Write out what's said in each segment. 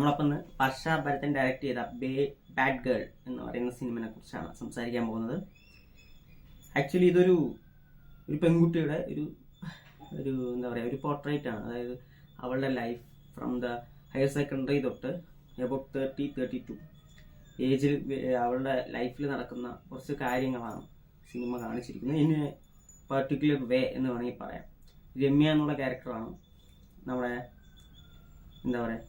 നമ്മളപ്പം വർഷ Bharathan direct ചെയ്ത bad girl എന്ന് പറയുന്ന സിനിമയെ കുറിച്ചാണ് സംസാരിക്കാൻ പോകുന്നത്. ആക്ച്വലി ഇതൊരു പെൺകുട്ടിയുടെ ഒരു എന്താ പറയുക, ഒരു പോർട്രേറ്റ് ആണ്. അതായത് അവളുടെ life from the higher secondary തൊട്ട് എബൌട്ട് 32 ഏജിൽ അവളുടെ ലൈഫിൽ നടക്കുന്ന കുറച്ച് കാര്യങ്ങളാണ് സിനിമ കാണിച്ചിരിക്കുന്നത്. ഇൻ പർട്ടിക്കുലർ വേ എന്ന് വേണമെങ്കിൽ പറയാം. രമ്യ എന്നുള്ള ക്യാരക്ടറാണ് നമ്മുടെ എന്താ പറയുക,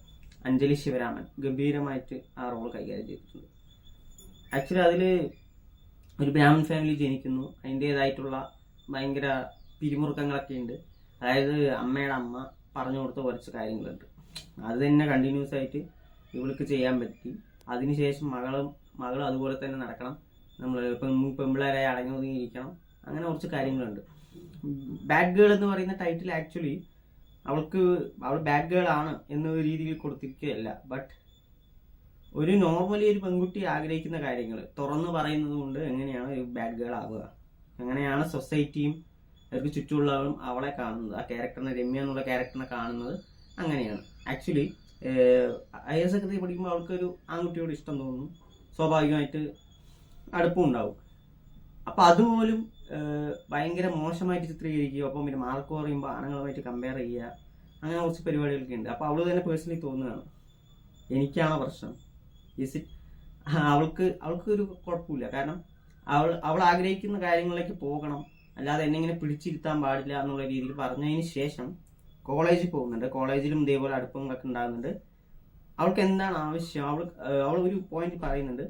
അഞ്ജലി ശിവരാമൻ ഗംഭീരമായിട്ട് ആ റോൾ കൈകാര്യം ചെയ്തിട്ടുണ്ട്. ആക്ച്വലി അതിൽ ഒരു ബ്രാഹ്മൺ ഫാമിലി ജനിക്കുന്നു. അതിൻ്റേതായിട്ടുള്ള ഭയങ്കര പിരിമുറുക്കങ്ങളൊക്കെ ഉണ്ട്. അതായത് അമ്മയുടെ അമ്മ പറഞ്ഞു കൊടുത്ത കുറച്ച് കാര്യങ്ങളുണ്ട്. അത് തന്നെ കണ്ടിന്യൂസ് ആയിട്ട് ഇവൾക്ക് ചെയ്യാൻ പറ്റി. അതിനുശേഷം മകളും അതുപോലെ തന്നെ നടക്കണം. നമ്മൾ പെമ്പിളാരായി അടങ്ങി ഒതുങ്ങിയിരിക്കണം. അങ്ങനെ കുറച്ച് കാര്യങ്ങളുണ്ട്. ബാഡ് ഗേൾ എന്ന് പറയുന്ന ടൈറ്റിൽ ആക്ച്വലി അവൾ ബാഡ് ഗേൾ ആണ് എന്ന രീതിയിൽ കൊടുത്തിരിക്കുകയല്ല. ബട്ട് ഒരു നോർമലി ഒരു പെൺകുട്ടി ആഗ്രഹിക്കുന്ന കാര്യങ്ങൾ തുറന്നു പറയുന്നത് കൊണ്ട് എങ്ങനെയാണ് ഒരു ബാഡ് ഗേൾ ആവുക, എങ്ങനെയാണ് സൊസൈറ്റിയും അവർക്ക് ചുറ്റുമുള്ളവരും അവളെ കാണുന്നത്, ആ ക്യാരക്ടറിനെ, രമ്യ എന്നുള്ള ക്യാരക്ടറിനെ കാണുന്നത് അങ്ങനെയാണ്. ആക്ച്വലി ഹയർ സെക്കൻഡറി പഠിക്കുമ്പോൾ അവൾക്കൊരു ആൺകുട്ടിയോട് ഇഷ്ടം തോന്നുന്നു, സ്വാഭാവികമായിട്ട് അടുപ്പം ഉണ്ടാവും. അപ്പം അതുപോലും ഭയങ്കര മോശമായിട്ട് ചിത്രീകരിക്കുക. അപ്പം പിന്നെ മാർക്ക് പറയുമ്പോൾ ആണുങ്ങളുമായിട്ട് കമ്പയർ ചെയ്യുക, അങ്ങനെ കുറച്ച് പരിപാടികളൊക്കെ ഉണ്ട്. അപ്പോൾ അവൾ തന്നെ പേഴ്സണലി തോന്നുകയാണ്, എനിക്കാണോ പ്രശ്നം, അവൾക്കൊരു കുഴപ്പമില്ല. കാരണം അവൾ ആഗ്രഹിക്കുന്ന കാര്യങ്ങളിലേക്ക് പോകണം, അല്ലാതെ എന്നെ ഇങ്ങനെ പിടിച്ചിരുത്താൻ പാടില്ല എന്നുള്ള രീതിയിൽ പറഞ്ഞതിന് ശേഷം കോളേജിൽ പോകുന്നുണ്ട്. കോളേജിലും ഇതേപോലെ അടുപ്പങ്ങളൊക്കെ ഉണ്ടാകുന്നുണ്ട്. അവൾക്ക് എന്താണ് ആവശ്യം, അവൾ ഒരു പോയിന്റ് പറയുന്നുണ്ട്,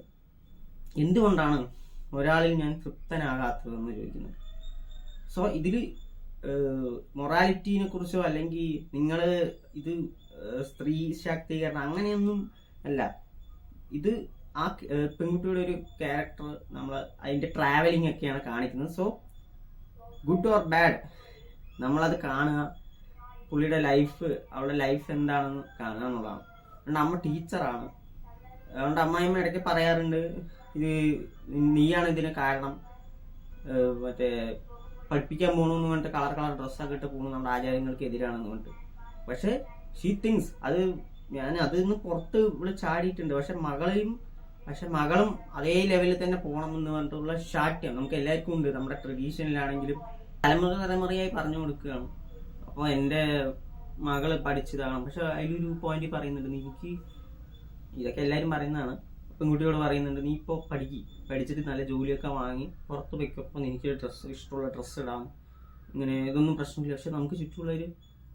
എന്തുകൊണ്ടാണ് ഒരാളിൽ ഞാൻ തൃപ്തനാകാത്തതെന്ന് ചോദിക്കുന്നത്. സോ ഇതിൽ മൊറാലിറ്റീനെ കുറിച്ചോ അല്ലെങ്കിൽ നിങ്ങൾ ഇത് സ്ത്രീ ശാക്തീകരണം അങ്ങനെയൊന്നും അല്ല. ഇത് ആ പെൺകുട്ടിയുടെ ഒരു ക്യാരക്ടർ, നമ്മൾ അതിൻ്റെ ട്രാവലിംഗ് ഒക്കെയാണ് കാണിക്കുന്നത്. സോ ഗുഡ് ഓർ ബാഡ് നമ്മളത് കാണുക, പുള്ളിയുടെ ലൈഫ്, അവളുടെ ലൈഫ് എന്താണെന്ന് കാണുക എന്നുള്ളതാണ്. അതുകൊണ്ട് അമ്മ ടീച്ചറാണ്. അതുകൊണ്ട് അമ്മായിമ്മ ഇടയ്ക്ക് പറയാറുണ്ട്, ഇത് നീയാണ് ഇതിന് കാരണം, മറ്റേ പഠിപ്പിക്കാൻ പോകണമെന്ന് പറഞ്ഞിട്ട് കളർ ഡ്രസ്സൊക്കെ ഇട്ട് പോകുന്നത് നമ്മുടെ ആചാര്യങ്ങൾക്ക് എതിരാണെന്ന് പറഞ്ഞിട്ട്. പക്ഷെ ഷീ തിങ്സ് അത് ഞാൻ അതിൽ നിന്ന് പുറത്ത് ഇവിടെ ചാടിയിട്ടുണ്ട്. പക്ഷെ മകളും അതേ ലെവലിൽ തന്നെ പോകണം എന്ന് പറഞ്ഞിട്ടുള്ള ശാഠ്യം നമുക്ക് എല്ലാവർക്കും ഉണ്ട്. നമ്മുടെ ട്രഡീഷനിലാണെങ്കിലും തലമുറയായി പറഞ്ഞു കൊടുക്കുകയാണ്. അപ്പോൾ എൻ്റെ മകള് പഠിച്ചതാണ്. പക്ഷെ അതിലൊരു പോയിന്റ് പറയുന്നുണ്ട്, എനിക്ക് ഇതൊക്കെ എല്ലാവരും പറയുന്നതാണ്, പെൺകുട്ടിയോട് പറയുന്നുണ്ട്, നീ ഇപ്പോൾ പഠിച്ചിട്ട് നല്ല ജോലിയൊക്കെ വാങ്ങി പുറത്ത് വയ്ക്കപ്പോൾ എനിക്ക് ഇഷ്ടമുള്ള ഡ്രസ്സ് ഇടാം, ഇങ്ങനെ ഇതൊന്നും പ്രശ്നമില്ല. പക്ഷെ നമുക്ക് ചുറ്റുമുള്ളവർ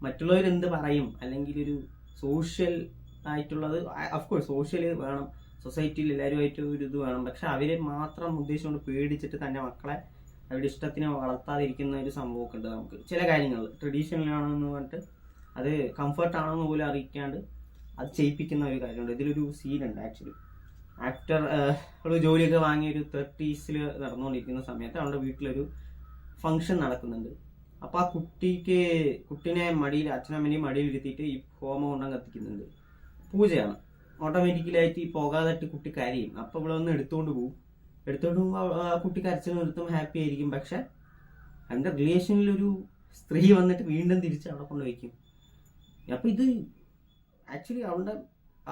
മറ്റുള്ളവരെന്ത് പറയും, അല്ലെങ്കിൽ ഒരു സോഷ്യൽ ആയിട്ടുള്ളത്, അഫ്കോഴ്സ് സോഷ്യൽ വേണം, സൊസൈറ്റിയിൽ എല്ലാവരുമായിട്ട് ഒരു ഇത് വേണം. പക്ഷെ അവരെ മാത്രം ഉദ്ദേശിച്ചുകൊണ്ട് പേടിച്ചിട്ട് തൻ്റെ മക്കളെ അവരുടെ ഇഷ്ടത്തിന് വളർത്താതിരിക്കുന്ന ഒരു സംഭവമൊക്കെ ഉണ്ട്. നമുക്ക് ചില കാര്യങ്ങൾ ട്രഡീഷണലാണെന്ന് പറഞ്ഞിട്ട് അത് കംഫർട്ടാണെന്ന് പോലും അറിയിക്കാണ്ട് അത് ചെയ്യിപ്പിക്കുന്ന ഒരു കാര്യമുണ്ട്. ഇതിലൊരു സീനുണ്ട്. ആക്ച്വലി ആഫ്റ്റർ അവൾ ജോലിയൊക്കെ വാങ്ങിയ ഒരു 30s നടന്നുകൊണ്ടിരിക്കുന്ന സമയത്ത് അവളുടെ വീട്ടിലൊരു ഫംഗ്ഷൻ നടക്കുന്നുണ്ട്. അപ്പോൾ ആ കുട്ടീനെ അച്ഛനമ്മേനെയും മടിയിൽ ഇരുത്തിയിട്ട് ഈ ഹോമകുണ്ടം കത്തിക്കുന്നുണ്ട്. പൂജയാണ്. ഓട്ടോമാറ്റിക്കലായിട്ട് ഈ പോകാതായിട്ട് കുട്ടി കരയും. അപ്പോൾ ഇവളൊന്ന് എടുത്തുകൊണ്ട് പോകുമ്പോൾ ആ കുട്ടി കരച്ചിൽ നിർത്തും, ഹാപ്പി ആയിരിക്കും. പക്ഷെ അതിൻ്റെ റിലേഷനിലൊരു സ്ത്രീ വന്നിട്ട് വീണ്ടും തിരിച്ച് അവിടെ കൊണ്ട് വയ്ക്കും. അപ്പം ഇത് ആക്ച്വലി അവളുടെ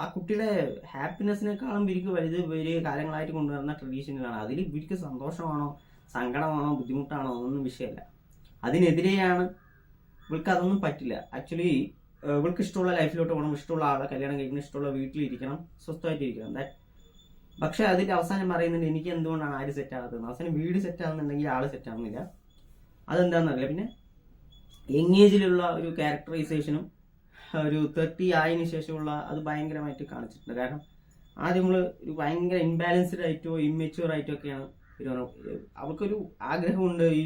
ആ കുട്ടിയുടെ ഹാപ്പിനെസ്സിനേക്കാളും ഇവർക്ക് വലിയ കാലങ്ങളായിട്ട് കൊണ്ടുവരുന്ന ട്രഡീഷനുകളാണ്. അതിൽ ഇവർക്ക് സന്തോഷമാണോ സങ്കടമാണോ ബുദ്ധിമുട്ടാണോ അതൊന്നും വിഷയമല്ല. അതിനെതിരെയാണ് ഇവൾക്ക്. അതൊന്നും പറ്റില്ല. ആക്ച്വലി ഇവൾക്ക് ഇഷ്ടമുള്ള ലൈഫിലോട്ട് പോകണം, ഇഷ്ടമുള്ള ആളെ കല്യാണം കഴിക്കണം, ഇഷ്ടമുള്ള വീട്ടിലിരിക്കണം, സ്വസ്ഥമായിട്ടിരിക്കണം. പക്ഷെ അതിന്റെ അവസാനം പറയുന്നുണ്ട്, എനിക്ക് എന്തുകൊണ്ടാണ് ആര് സെറ്റ് ആകാത്തത്. അവസാനം വീട് സെറ്റ് ആകുന്നുണ്ടെങ്കിൽ ആള് സെറ്റ് ആവുന്നില്ല. അതെന്താണെന്നറിയില്ല. പിന്നെ യങ് ഏജിലുള്ള ഒരു ക്യാരക്ടറൈസേഷനും ഒരു 30 ആയതിനു ശേഷമുള്ള അത് ഭയങ്കരമായിട്ട് കാണിച്ചിട്ടുണ്ട്. കാരണം ആദ്യം നമ്മൾ ഒരു ഭയങ്കര ഇൻബാലൻസ്ഡ് ആയിട്ടോ ഇമ്മെച്യൂർ ആയിട്ടോ ഒക്കെയാണ് അവൾക്കൊരു ആഗ്രഹമുണ്ട്, ഈ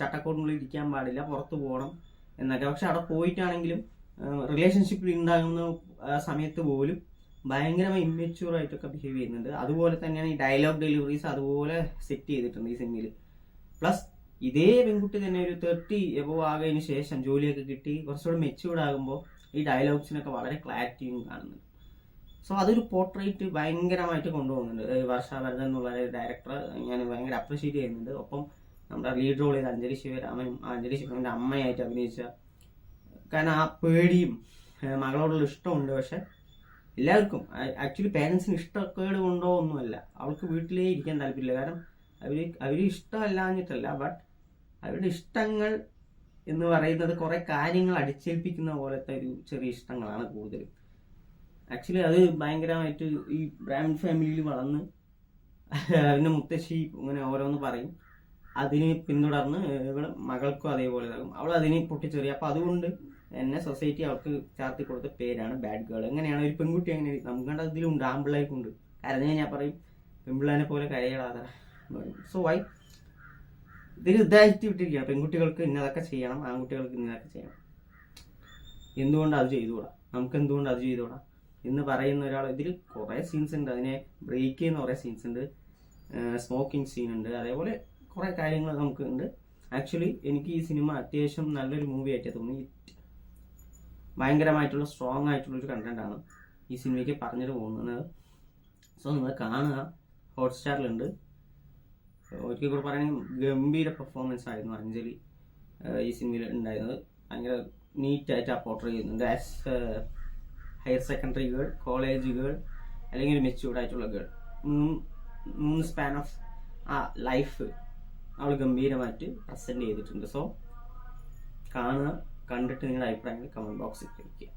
ചട്ടക്കൂടിനുള്ളിൽ ഇരിക്കാൻ പാടില്ല, പുറത്തു പോകണം എന്നൊക്കെ. പക്ഷെ അവിടെ പോയിട്ടാണെങ്കിലും റിലേഷൻഷിപ്പിൽ ഉണ്ടാകുന്ന സമയത്ത് പോലും ഭയങ്കരമായി ഇമ്മെച്യൂർ ആയിട്ടൊക്കെ ബിഹേവ് ചെയ്യുന്നുണ്ട്. അതുപോലെ തന്നെയാണ് ഈ ഡയലോഗ് ഡെലിവറീസ് അതുപോലെ സെറ്റ് ചെയ്തിട്ടുണ്ട് ഈ സിനിമയിൽ. പ്ലസ് ഇതേ പെൺകുട്ടി തന്നെ ഒരു 30 എബോവ് ആകതിന് ശേഷം ജോലിയൊക്കെ കിട്ടി കുറച്ചുകൂടെ മെച്യൂർഡ് ആകുമ്പോൾ ഈ ഡയലോഗ്സിനൊക്കെ വളരെ ക്ലാരിറ്റിയും കാണുന്നുണ്ട്. സോ അതൊരു പോർട്രേറ്റ് ഭയങ്കരമായിട്ട് കൊണ്ടുപോകുന്നുണ്ട്. വർഷ ഭരതൻ എന്നുള്ള ഡയറക്ടർ ഞാൻ ഭയങ്കര അപ്രിഷ്യേറ്റ് ചെയ്യുന്നുണ്ട്. ഒപ്പം നമ്മുടെ ലീഡ് റോൾ ചെയ്ത അഞ്ജലി ശിവരാമനും അഞ്ജലി ശിവരാമൻ്റെ അമ്മയായിട്ട് അഭിനയിച്ച, കാരണം ആ പേടിയും മകളോടുള്ള ഇഷ്ടമുണ്ട്. പക്ഷെ എല്ലാവർക്കും ആക്ച്വലി പേരൻസിന് ഇഷ്ടക്കേട് കൊണ്ടോ ഒന്നുമല്ല, അവൾക്ക് വീട്ടിലേ ഇരിക്കാൻ താല്പര്യമില്ല. കാരണം അവര് ഇഷ്ടമല്ലാഞ്ഞിട്ടല്ല, ബട്ട് അവരുടെ ഇഷ്ടങ്ങൾ എന്ന് പറയുന്നത് കുറെ കാര്യങ്ങൾ അടിച്ചേൽപ്പിക്കുന്ന പോലത്തെ ഒരു ചെറിയ ഇഷ്ടങ്ങളാണ് കൂടുതലും. ആക്ച്വലി അത് ഭയങ്കരമായിട്ട് ഈ ബ്രാഹ്മൺ ഫാമിലിയിൽ വളർന്ന് അതിന്റെ മുത്തശ്ശി ഇങ്ങനെ ഓരോന്ന് പറയും, അതിന് പിന്തുടർന്ന് ഇവള് മകൾക്കും അതേപോലെ ആകും. അവൾ അതിനെ പൊട്ടിച്ചെറിയും. അപ്പൊ അതുകൊണ്ട് എന്നെ സൊസൈറ്റി അവൾക്ക് ചാർത്തി കൊടുത്ത പേരാണ് ബാഡ് ഗേൾ. എങ്ങനെയാണ് ഒരു പെൺകുട്ടി അങ്ങനെ നമുക്ക് അതിലുണ്ട്, ആൺപിള്ളേർക്കുണ്ട്. കരഞ്ഞു കഴിഞ്ഞാൽ പറയും പെൺപിള്ളേനെ പോലെ കരയടാതെ. സോ വൈ ഇതിൽ ഇതായിട്ട് വിട്ടിരിക്കുകയാണ്, പെൺകുട്ടികൾക്ക് ഇന്നതൊക്കെ ചെയ്യണം, ആൺകുട്ടികൾക്ക് ഇന്നതൊക്കെ ചെയ്യണം. എന്തുകൊണ്ട് അത് ചെയ്തുകൂടാ, നമുക്ക് എന്തുകൊണ്ട് അത് ചെയ്തുകൂടാ എന്ന് പറയുന്ന ഒരാൾ. ഇതിൽ കുറെ സീൻസ് ഉണ്ട്, അതിനെ ബ്രേക്ക് ചെയ്യുന്ന കുറെ സീൻസ് ഉണ്ട്, സ്മോക്കിംഗ് സീൻ ഉണ്ട്, അതേപോലെ കുറെ കാര്യങ്ങൾ നമുക്ക് ഉണ്ട്. ആക്ച്വലി എനിക്ക് ഈ സിനിമ അത്യാവശ്യം നല്ലൊരു മൂവി ആയിട്ട് തോന്നി. ഭയങ്കരമായിട്ടുള്ള സ്ട്രോങ് ആയിട്ടുള്ള ഒരു കണ്ടന്റ് ആണ് ഈ സിനിമയ്ക്ക് പറഞ്ഞിട്ട് പോകുന്നത്. സോ നിങ്ങൾ കാണുക, ഹോട്ട്സ്റ്റാറിലുണ്ട്. ഒരിക്കൽ കൂടെ പറയുകയാണെങ്കിൽ ഗംഭീര പെർഫോമൻസ് ആയിരുന്നു അഞ്ജലി ഈ സിനിമയിൽ ഉണ്ടായിരുന്നത്. ഭയങ്കര നീറ്റായിട്ട് ആ പോർട്രേ ചെയ്യുന്നുണ്ട് as higher secondary girl, college girl, അല്ലെങ്കിൽ ഒരു മെച്യൂർഡ് ആയിട്ടുള്ള ഗേൾ. മൂന്ന് സ്പാൻ ഓഫ് ആ ലൈഫ് അവൾ ഗംഭീരമായിട്ട് പ്രസന്റ് ചെയ്തിട്ടുണ്ട്. സോ കാണുക, കണ്ടിട്ട് നിങ്ങളുടെ അഭിപ്രായങ്ങൾ കമന്റ് ബോക്സിൽ വയ്ക്കുക.